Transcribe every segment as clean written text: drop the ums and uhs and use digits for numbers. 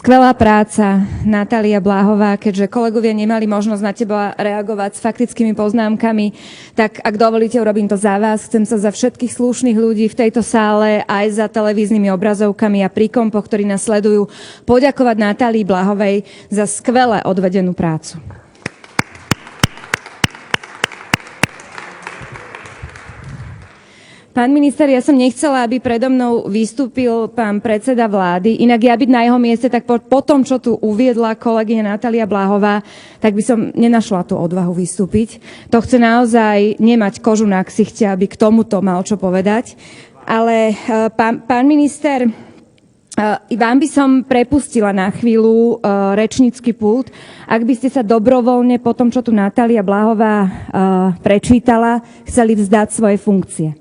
Skvelá práca, Natália Bláhová. Keďže kolegovia nemali možnosť na teba reagovať s faktickými poznámkami, tak ak dovolíte, urobím to za vás. Chcem sa za všetkých slušných ľudí v tejto sále, aj za televíznymi obrazovkami a pri kompoch, ktorí nás sledujú, poďakovať Natálii Bláhovej za skvelé odvedenú prácu. Pán minister, ja som nechcela, aby predo mnou vystúpil pán predseda vlády. Inak ja byť na jeho mieste, tak po tom, čo tu uviedla kolegyňa Natália Bláhová, tak by som nenašla tú odvahu vystúpiť. To chce naozaj nemať kožu na ksichte, aby k tomuto mal čo povedať. Ale pán minister, vám by som prepustila na chvíľu rečnícky pult, ak by ste sa dobrovoľne po tom, čo tu Natália Bláhová prečítala, chceli vzdať svoje funkcie.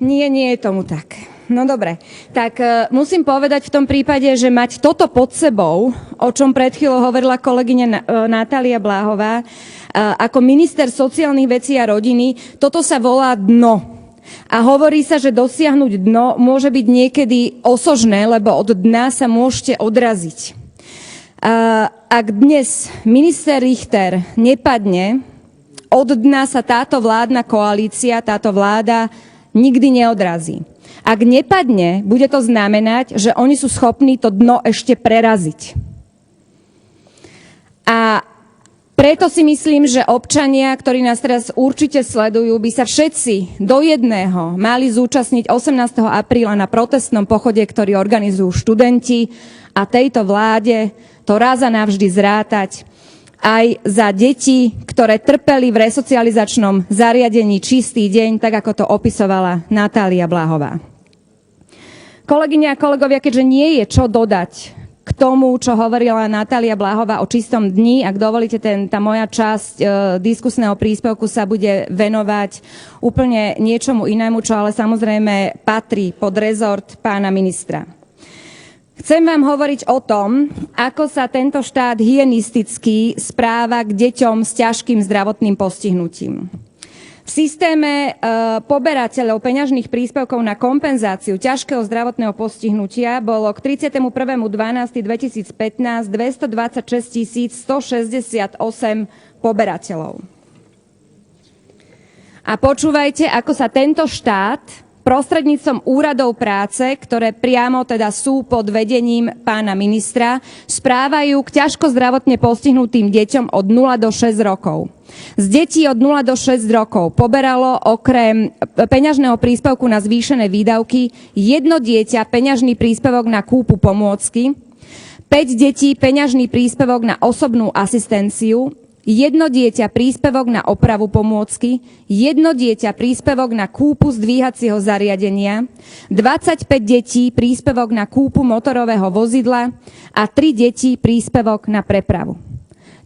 Nie je tomu tak. No dobre. Tak musím povedať v tom prípade, že mať toto pod sebou, o čom pred chvíľou hovorila kolegyňa Natália Bláhová, ako minister sociálnych vecí a rodiny, toto sa volá dno. A hovorí sa, že dosiahnuť dno môže byť niekedy osožné, lebo od dna sa môžete odraziť. Ak dnes minister Richter nepadne, od dna sa táto vládna koalícia, táto vláda nikdy neodrazí. Ak nepadne, bude to znamenať, že oni sú schopní to dno ešte preraziť. A preto si myslím, že občania, ktorí nás teraz určite sledujú, by sa všetci do jedného mali zúčastniť 18. apríla na protestnom pochode, ktorý organizujú študenti, a tejto vláde to raz a navždy zrátať aj za deti, ktoré trpeli v resocializačnom zariadení Čistý deň, tak ako to opisovala Natália Bláhová. Kolegyne a kolegovia, keďže nie je čo dodať k tomu, čo hovorila Natália Bláhová o čistom dni, ak dovolíte, tá moja časť diskusného príspevku sa bude venovať úplne niečomu inému, čo ale samozrejme patrí pod rezort pána ministra. Chcem vám hovoriť o tom, ako sa tento štát hygienisticky správa k deťom s ťažkým zdravotným postihnutím. V systéme poberateľov peňažných príspevkov na kompenzáciu ťažkého zdravotného postihnutia bolo k 31.12.2015 226 168 poberateľov. A počúvajte, ako sa tento štát prostredníctvom úradov práce, ktoré priamo teda sú pod vedením pána ministra, správajú k ťažko zdravotne postihnutým deťom od 0 do 6 rokov. Z detí od 0 do 6 rokov poberalo okrem peňažného príspevku na zvýšené výdavky jedno dieťa peňažný príspevok na kúpu pomôcky, 5 detí peňažný príspevok na osobnú asistenciu, jedno dieťa príspevok na opravu pomôcky, jedno dieťa príspevok na kúpu zdvíhacieho zariadenia, 25 detí príspevok na kúpu motorového vozidla a 3 deti príspevok na prepravu.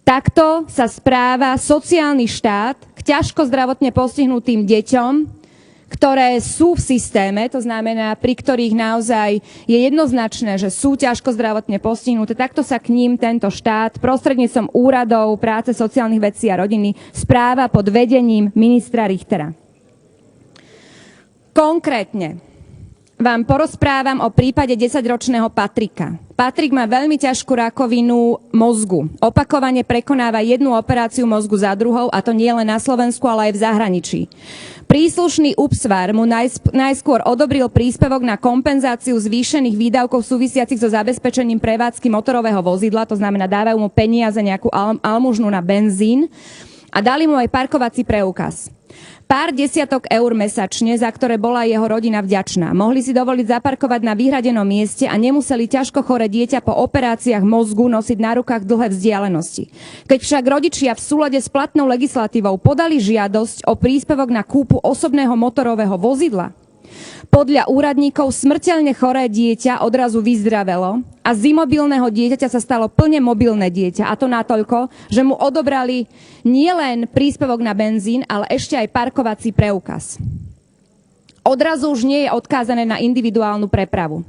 Takto sa správa sociálny štát k ťažko zdravotne postihnutým deťom, ktoré sú v systéme, to znamená, pri ktorých naozaj je jednoznačné, že sú ťažko zdravotne postihnuté. Takto sa k ním tento štát prostredníctvom úradov práce, sociálnych vecí a rodiny správa pod vedením ministra Richtera. Konkrétne vám porozprávam o prípade 10-ročného Patrika. Patrik má veľmi ťažkú rakovinu mozgu. Opakovane prekonáva jednu operáciu mozgu za druhou, a to nie len na Slovensku, ale aj v zahraničí. Príslušný UPSVAR mu najskôr odobril príspevok na kompenzáciu zvýšených výdavkov súvisiacich so zabezpečením prevádzky motorového vozidla, to znamená, dávajú mu peniaze, nejakú almužnu na benzín, a dali mu aj parkovací preukaz. Pár desiatok eur mesačne, za ktoré bola jeho rodina vďačná. Mohli si dovoliť zaparkovať na vyhradenom mieste a nemuseli ťažko choré dieťa po operáciách mozgu nosiť na rukách dlhé vzdialenosti. Keď však rodičia v súlade s platnou legislatívou podali žiadosť o príspevok na kúpu osobného motorového vozidla, podľa úradníkov smrteľne choré dieťa odrazu vyzdravelo a z imobilného dieťaťa sa stalo plne mobilné dieťa. A to natoľko, že mu odobrali nielen príspevok na benzín, ale ešte aj parkovací preukaz. odrazu už nie je odkázané na individuálnu prepravu.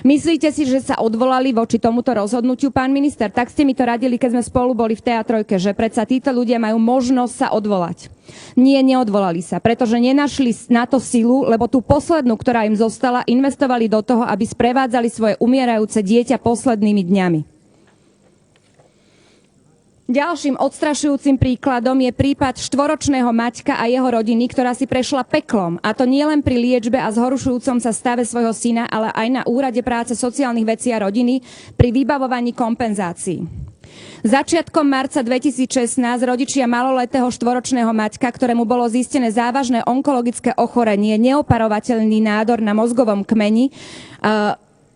Myslíte si, že sa odvolali voči tomuto rozhodnutiu, pán minister? Tak ste mi to radili, keď sme spolu boli v teatrojke, že predsa títo ľudia majú možnosť sa odvolať. Nie, neodvolali sa, pretože nenašli na to silu, lebo tú poslednú, ktorá im zostala, investovali do toho, aby sprevádzali svoje umierajúce dieťa poslednými dňami. Ďalším odstrašujúcim príkladom je prípad 4-ročného Maťka a jeho rodiny, ktorá si prešla peklom. A to nielen pri liečbe a zhoršujúcom sa stave svojho syna, ale aj na Úrade práce sociálnych vecí a rodiny pri vybavovaní kompenzácií. Začiatkom marca 2016 rodičia maloletého 4-ročného Maťka, ktorému bolo zistené závažné onkologické ochorenie, neoparovateľný nádor na mozgovom kmeni,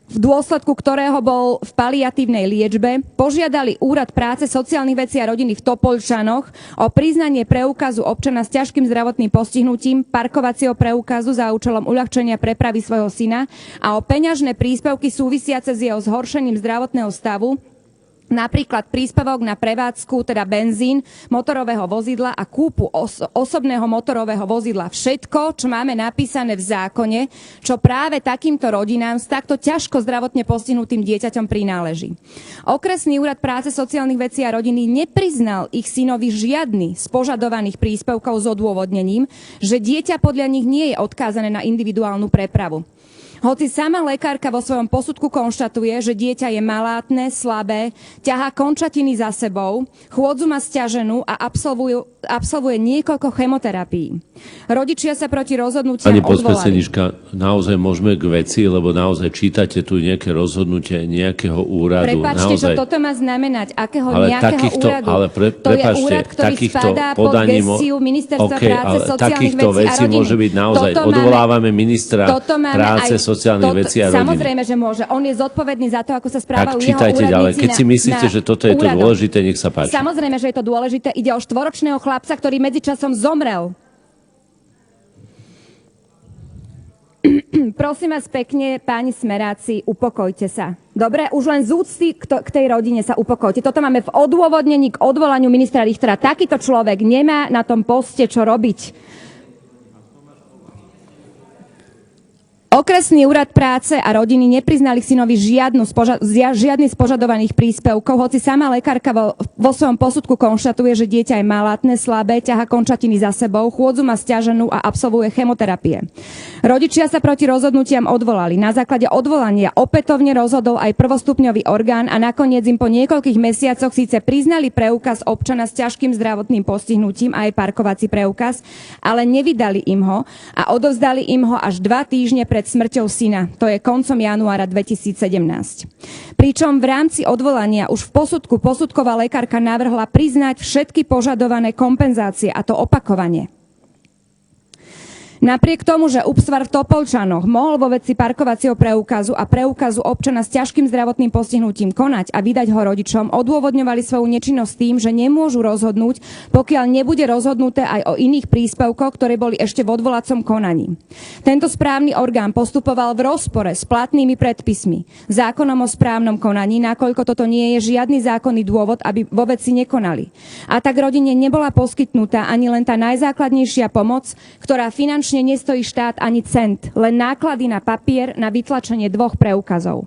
v dôsledku ktorého bol v paliatívnej liečbe, požiadali Úrad práce sociálnych vecí a rodiny v Topoľčanoch o priznanie preukazu občana s ťažkým zdravotným postihnutím, parkovacieho preukazu za účelom uľahčenia prepravy svojho syna a o peňažné príspevky súvisiace s jeho zhoršením zdravotného stavu, napríklad príspevok na prevádzku, teda benzín, motorového vozidla a kúpu osobného motorového vozidla. Všetko, čo máme napísané v zákone, čo práve takýmto rodinám s takto ťažko zdravotne postihnutým dieťaťom prináleží. Okresný úrad práce sociálnych vecí a rodiny nepriznal ich synovi žiadny z požadovaných príspevkov s odôvodnením, že dieťa podľa nich nie je odkázané na individuálnu prepravu. Hoci sama lekárka vo svojom posudku konštatuje, že dieťa je malátne, slabé, ťahá končatiny za sebou, chôdzu má sťaženú a absolvuje niekoľko chemoterapií. Rodičia sa proti rozhodnutiam odvolali. Pani podpredsednička, naozaj môžeme k veci, lebo naozaj čítate tu nejaké rozhodnutie nejakého úradu. Prepáčte, naozaj... čo toto má znamenať? Akého ale nejakého takýchto, úradu? Ale to je úrad, ktorý spadá pod gestiu Ministerstva práce, sociálnych vecí a rodiny. Môže byť naozaj. Odvolávame ministra práce, sociálnych vecí a rodiny. Samozrejme, že môže. On je zodpovedný za to, ako sa správajú jeho čítajte úradníci ďalej. Keď si myslíte, že toto je to dôležité, nech sa páči. Samozrejme, že je to dôležité. Ide o 4-ročného chlapca, ktorý medzičasom zomrel. Prosím vás pekne, páni smeráci, upokojte sa. Dobre, už len z úcty k tej rodine sa upokojte. Toto máme v odôvodnení k odvolaniu ministra Richtera. Takýto človek nemá na tom poste čo robiť. Okresný úrad práce a rodiny nepriznali synovi žiadny z požadovaných príspevkov, hoci sama lekárka vo svojom posudku konštatuje, že dieťa je malátne, slabé, ťaha končatiny za sebou, chôdzu má sťaženú a absolvuje chemoterapie. Rodičia sa proti rozhodnutiam odvolali. Na základe odvolania opätovne rozhodol aj prvostupňový orgán a nakoniec im po niekoľkých mesiacoch síce priznali preukaz občana s ťažkým zdravotným postihnutím a aj parkovací preukaz, ale nevydali im ho a odovzdali im ho až 2 týždne pred smrťou syna. To je koncom januára 2017. Pričom v rámci odvolania už v posudku posudková lekárka navrhla priznať všetky požadované kompenzácie, a to opakovane. Napriek tomu, že UPSVAR v Topoľčanoch mohol vo veci parkovacieho preukazu a preukazu občana s ťažkým zdravotným postihnutím konať a vydať ho rodičom, odôvodňovali svoju nečinnosť tým, že nemôžu rozhodnúť, pokiaľ nebude rozhodnuté aj o iných príspevkoch, ktoré boli ešte v odvolacom konaní. Tento správny orgán postupoval v rozpore s platnými predpismi, zákonom o správnom konaní, nakoľko toto nie je žiadny zákonný dôvod, aby vo veci nekonali. A tak rodine nebola poskytnutá ani len tá najzákladnejšia pomoc, ktorá finančne nestojí štát ani cent, len náklady na papier na vytlačenie 2 preukazov.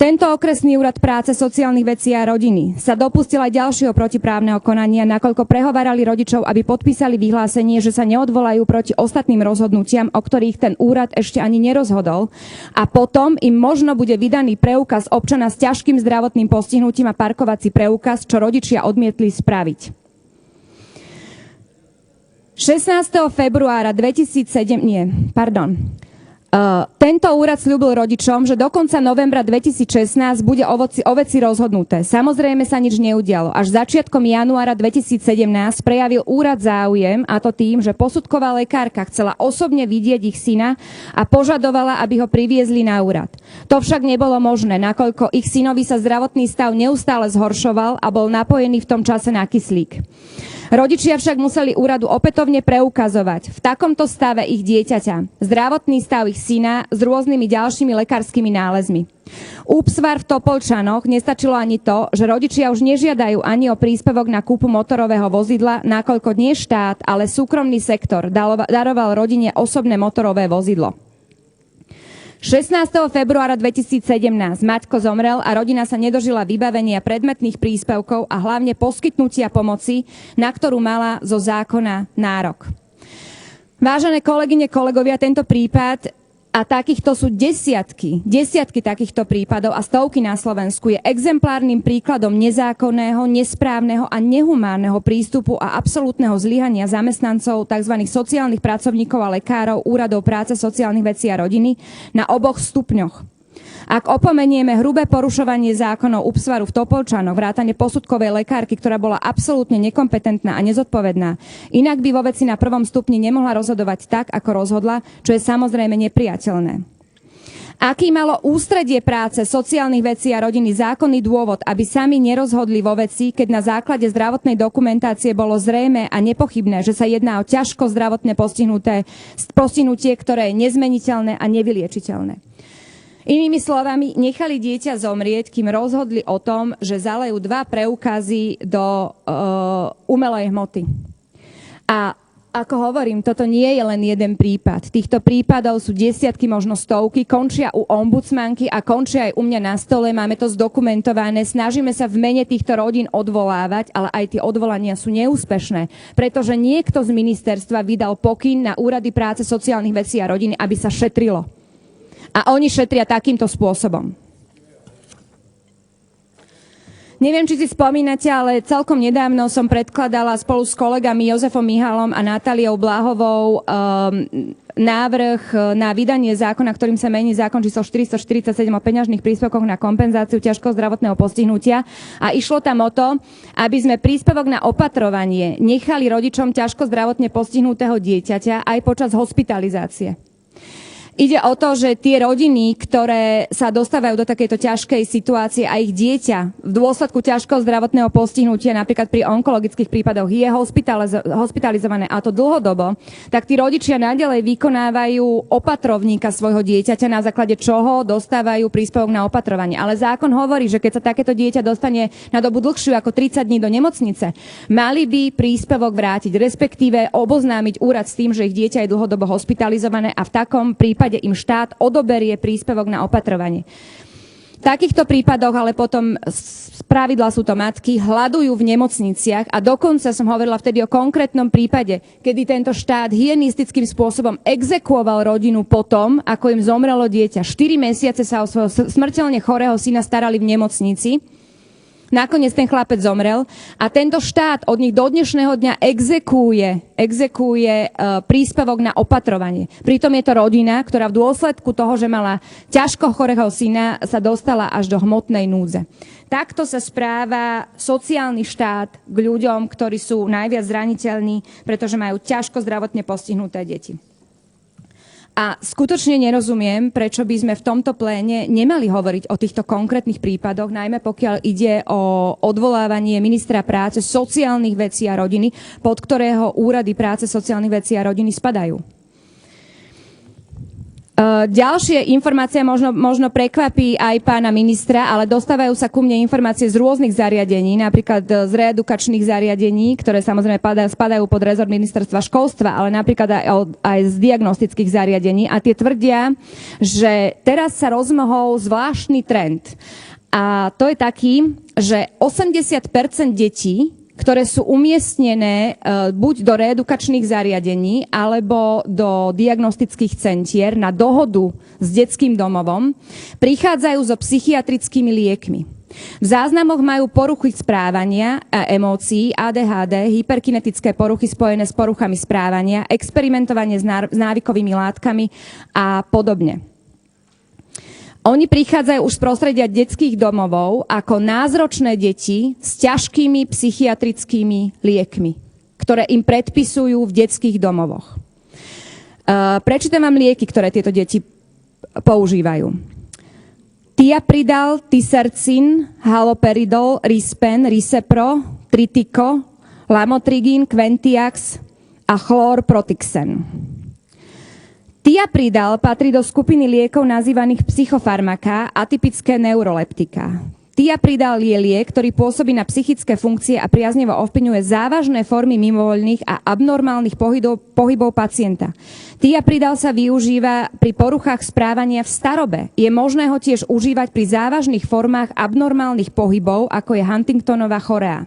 Tento okresný úrad práce, sociálnych vecí a rodiny sa dopustil aj ďalšieho protiprávneho konania, nakoľko prehovárali rodičov, aby podpísali vyhlásenie, že sa neodvolajú proti ostatným rozhodnutiam, o ktorých ten úrad ešte ani nerozhodol, a potom im možno bude vydaný preukaz občana s ťažkým zdravotným postihnutím a parkovací preukaz, čo rodičia odmietli spraviť. 16. februára 2007, tento úrad sľúbil rodičom, že do konca novembra 2016 bude o veci rozhodnuté. Samozrejme sa nič neudialo. Až začiatkom januára 2017 prejavil úrad záujem, a to tým, že posudková lekárka chcela osobne vidieť ich syna a požadovala, aby ho priviezli na úrad. To však nebolo možné, nakoľko ich synovi sa zdravotný stav neustále zhoršoval a bol napojený v tom čase na kyslík. Rodičia však museli úradu opätovne preukazovať v takomto stave ich dieťaťa, zdravotný stav ich syna s rôznymi ďalšími lekárskymi nálezmi. Úpsvar v Topolčanoch nestačilo ani to, že rodičia už nežiadajú ani o príspevok na kúpu motorového vozidla, nakoľko nie štát, ale súkromný sektor daroval rodine osobné motorové vozidlo. 16. februára 2017 Maťko zomrel a rodina sa nedožila vybavenia predmetných príspevkov a hlavne poskytnutia pomoci, na ktorú mala zo zákona nárok. Vážené kolegyne, kolegovia, tento prípad, a takýchto sú desiatky takýchto prípadov a stovky na Slovensku, je exemplárnym príkladom nezákonného, nesprávneho a nehumánneho prístupu a absolútneho zlyhania zamestnancov tzv. Sociálnych pracovníkov a lekárov úradov práce, sociálnych vecí a rodiny na oboch stupňoch. Ak opomenieme hrubé porušovanie zákonov Úpsvaru v Topolčanoch, vrátane posudkovej lekárky, ktorá bola absolútne nekompetentná a nezodpovedná, inak by vo veci na prvom stupni nemohla rozhodovať tak, ako rozhodla, čo je samozrejme nepriateľné. Aký malo ústredie práce, sociálnych vecí a rodiny zákonný dôvod, aby sami nerozhodli vo veci, keď na základe zdravotnej dokumentácie bolo zrejmé a nepochybné, že sa jedná o ťažko zdravotne postihnutie, ktoré je nezmeniteľné a nevyliečiteľné. Inými slovami, nechali dieťa zomrieť, kým rozhodli o tom, že zalejú 2 preukazy do umelej hmoty. A ako hovorím, toto nie je len jeden prípad. Týchto prípadov sú desiatky, možno stovky, končia u ombudsmanky a končia aj u mňa na stole. Máme to zdokumentované, snažíme sa v mene týchto rodín odvolávať, ale aj tie odvolania sú neúspešné, pretože niekto z ministerstva vydal pokyn na úrady práce, sociálnych vecí a rodiny, aby sa šetrilo. A oni šetria takýmto spôsobom. Neviem, či si spomínate, ale celkom nedávno som predkladala spolu s kolegami Jozefom Mihalom a Natáliou Bláhovou návrh na vydanie zákona, ktorým sa mení zákon číslo 447 o peňažných príspevkoch na kompenzáciu ťažkého zdravotného postihnutia. A išlo tam o to, aby sme príspevok na opatrovanie nechali rodičom ťažko zdravotne postihnutého dieťaťa aj počas hospitalizácie. Ide o to, že tie rodiny, ktoré sa dostávajú do takejto ťažkej situácie a ich dieťa v dôsledku ťažkého zdravotného postihnutia, napríklad pri onkologických prípadoch, je hospitalizované, a to dlhodobo, tak tí rodičia naďalej vykonávajú opatrovníka svojho dieťaťa, na základe čoho dostávajú príspevok na opatrovanie. Ale zákon hovorí, že keď sa takéto dieťa dostane na dobu dlhšiu ako 30 dní do nemocnice, mali by príspevok vrátiť, respektíve oboznámiť úrad s tým, že ich dieťa je dlhodobo hospitalizované, a v takom prípade im štát odoberie príspevok na opatrovanie. V takýchto prípadoch ale potom spravidla sú to matky, hľadujú v nemocniciach a dokonca som hovorila vtedy o konkrétnom prípade, kedy tento štát hygienistickým spôsobom exekuoval rodinu potom, ako im zomrelo dieťa. 4 mesiace sa o svojho smrteľne chorého syna starali v nemocnici. Nakoniec ten chlapec zomrel a tento štát od nich do dnešného dňa exekuje príspevok na opatrovanie. Pritom je to rodina, ktorá v dôsledku toho, že mala ťažko chorého syna, sa dostala až do hmotnej núdze. Takto sa správa sociálny štát k ľuďom, ktorí sú najviac zraniteľní, pretože majú ťažko zdravotne postihnuté deti. A skutočne nerozumiem, prečo by sme v tomto pléne nemali hovoriť o týchto konkrétnych prípadoch, najmä pokiaľ ide o odvolávanie ministra práce, sociálnych vecí a rodiny, pod ktorého úrady práce, sociálnych vecí a rodiny spadajú. Ďalšie informácie možno prekvapí aj pána ministra, ale dostávajú sa ku mne informácie z rôznych zariadení, napríklad z reedukačných zariadení, ktoré samozrejme spadajú pod rezort ministerstva školstva, ale napríklad aj z diagnostických zariadení, a tie tvrdia, že teraz sa rozmohol zvláštny trend. A to je taký, že 80% detí, ktoré sú umiestnené buď do reedukačných zariadení alebo do diagnostických centier na dohodu s detským domovom, prichádzajú so psychiatrickými liekmi. V záznamoch majú poruchy správania a emócií, ADHD, hyperkinetické poruchy spojené s poruchami správania, experimentovanie s návykovými látkami a podobne. Oni prichádzajú už z prostredia detských domovov ako názročné deti s ťažkými psychiatrickými liekmi, ktoré im predpisujú v detských domovoch. Prečítam vám lieky, ktoré tieto deti používajú. Tiapridal, Tisercin, Haloperidol, Rispen, Risepro, Tritiko, Lamotrigin, Quentiax a Chlorprotixen. Thiapridal patrí do skupiny liekov nazývaných psychofarmaká, atypické neuroleptika. Thiapridal je liek, ktorý pôsobí na psychické funkcie a priaznevo ovplyvňuje závažné formy mimovoľných a abnormálnych pohybov pacienta. Thiapridal sa využíva pri poruchách správania v starobe. Je možné ho tiež užívať pri závažných formách abnormálnych pohybov, ako je Huntingtonova chorea.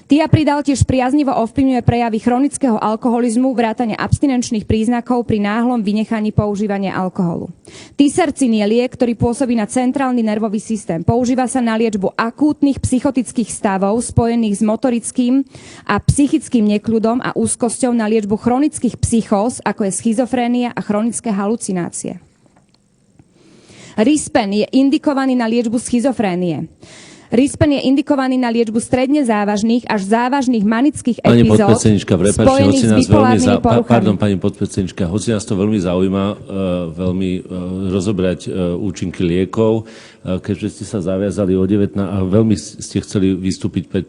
Thiapridal tiež priaznivo ovplyvňuje prejavy chronického alkoholizmu, vrátane abstinenčných príznakov pri náhlom vynechaní používania alkoholu. Tisercin je liek, ktorý pôsobí na centrálny nervový systém. Používa sa na liečbu akútnych psychotických stavov spojených s motorickým a psychickým nekľudom a úzkosťou, na liečbu chronických psychóz, ako je schizofrénia a chronické halucinácie. Rispen je indikovaný na liečbu schizofrénie. Rispen je indikovaný na liečbu stredne závažných až závažných manických epizód spojených s bipolárnymi poruchami. Pani podpredsednička, hoci nás to veľmi zaujíma, rozobrať účinky liekov, keďže ste sa zaviazali o 19 a veľmi ste chceli vystúpiť pred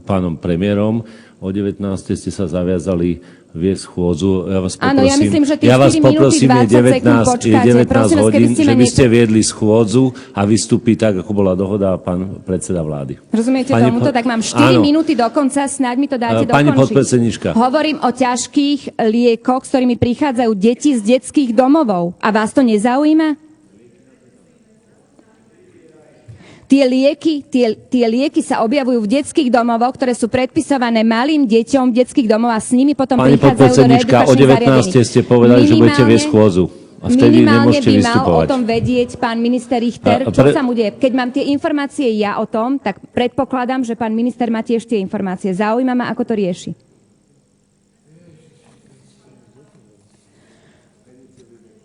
pánom premiérom, o 19 ste sa zaviazali viesť schôdzu. Ja vás poprosím, áno, ja myslím, že tých 4 minúty 20 sekúnd počkáte. 19 hodín, že by ste viedli schôdzu a vystúpiť tak, ako bola dohoda pán predseda vlády. Rozumiete tomuto? Tak mám 4 minúty do konca, snáď mi to dáte dokončiť. Pani podpredsednička. Hovorím o ťažkých liekoch, s ktorými prichádzajú deti z detských domovov. A vás to nezaujíma? Tie lieky sa objavujú v detských domovoch, ktoré sú predpisované malým deťom detských domov a s nimi potom pani prichádzajú do reedukačných zariadení. O 19 ste povedali, že budete viesť schôdzu. A vtedy nemôžete vystupovať. Minimálne by mal o tom vedieť pán minister Richter, čo sa mu deje. Keď mám tie informácie ja o tom, tak predpokladám, že pán minister má tiež tie informácie. Zaujíma ma, ako to rieši.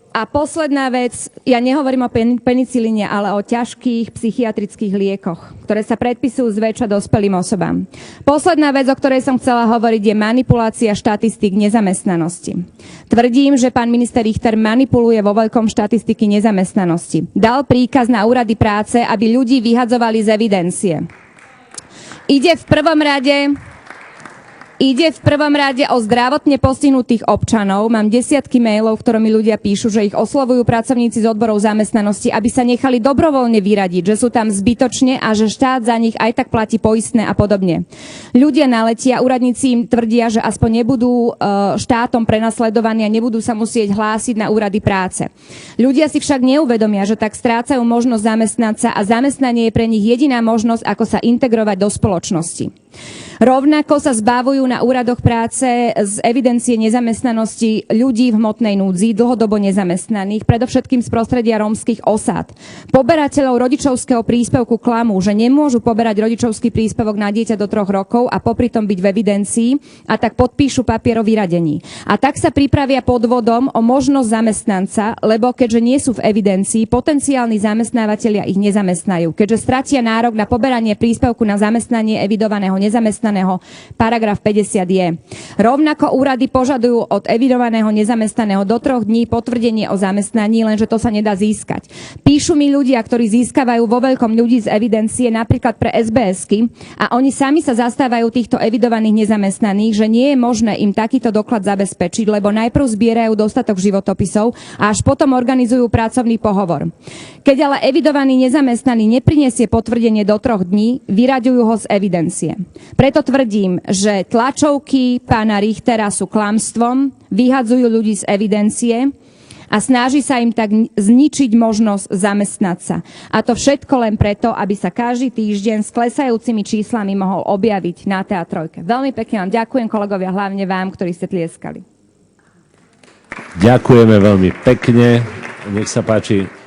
A posledná vec, ja nehovorím o penicilíne, ale o ťažkých psychiatrických liekoch, ktoré sa predpisujú zväčša dospelým osobám. Posledná vec, o ktorej som chcela hovoriť, je manipulácia štatistík nezamestnanosti. Tvrdím, že pán minister Richter manipuluje vo veľkom štatistiky nezamestnanosti. Dal príkaz na úrady práce, aby ľudí vyhadzovali z evidencie. Ide v prvom rade o zdravotne postihnutých občanov. Mám desiatky mailov, v ktorom mi ľudia píšu, že ich oslovujú pracovníci z odborov zamestnanosti, aby sa nechali dobrovoľne vyradiť, že sú tam zbytočne a že štát za nich aj tak platí poistné a podobne. Ľudia naletia, úradníci im tvrdia, že aspoň nebudú štátom prenasledovaní a nebudú sa musieť hlásiť na úrady práce. Ľudia si však neuvedomia, že tak strácajú možnosť zamestnať sa a zamestnanie je pre nich jediná možnosť, ako sa integrovať do spoločnosti. Rovnako sa zbavujú na úradoch práce z evidencie nezamestnanosti ľudí v hmotnej núdzi, dlhodobo nezamestnaných, predovšetkým z prostredia rómskych osád. Poberateľov rodičovského príspevku klamú, že nemôžu poberať rodičovský príspevok na dieťa do 3 rokov a popritom byť v evidencii a tak podpíšu papier o vyradení. A tak sa pripravia podvodom o možnosť zamestnanca, lebo keďže nie sú v evidencii, potenciálni zamestnávateľia ich nezamestnajú. Keďže stratia nárok na poberanie príspevku na zamestnanie evidovaného nezamestnaného, paragraf 50 je. Rovnako úrady požadujú od evidovaného nezamestnaného do 3 dní potvrdenie o zamestnaní, lenže to sa nedá získať. Píšu mi ľudia, ktorí získavajú vo veľkom ľudí z evidencie, napríklad pre SBS-ky, a oni sami sa zastávajú týchto evidovaných nezamestnaných, že nie je možné im takýto doklad zabezpečiť, lebo najprv zbierajú dostatok životopisov a až potom organizujú pracovný pohovor. Keď ale evidovaný nezamestnaný neprinesie potvrdenie do 3 dní, vyraďujú ho z evidencie. Preto tvrdím, že tlačovky pána Richtera sú klamstvom, vyhadzujú ľudí z evidencie a snaží sa im tak zničiť možnosť zamestnať sa. A to všetko len preto, aby sa každý týždeň s klesajúcimi číslami mohol objaviť na TA3. Veľmi pekne vám ďakujem, kolegovia, hlavne vám, ktorí ste tlieskali. Ďakujeme veľmi pekne. Nech sa páči.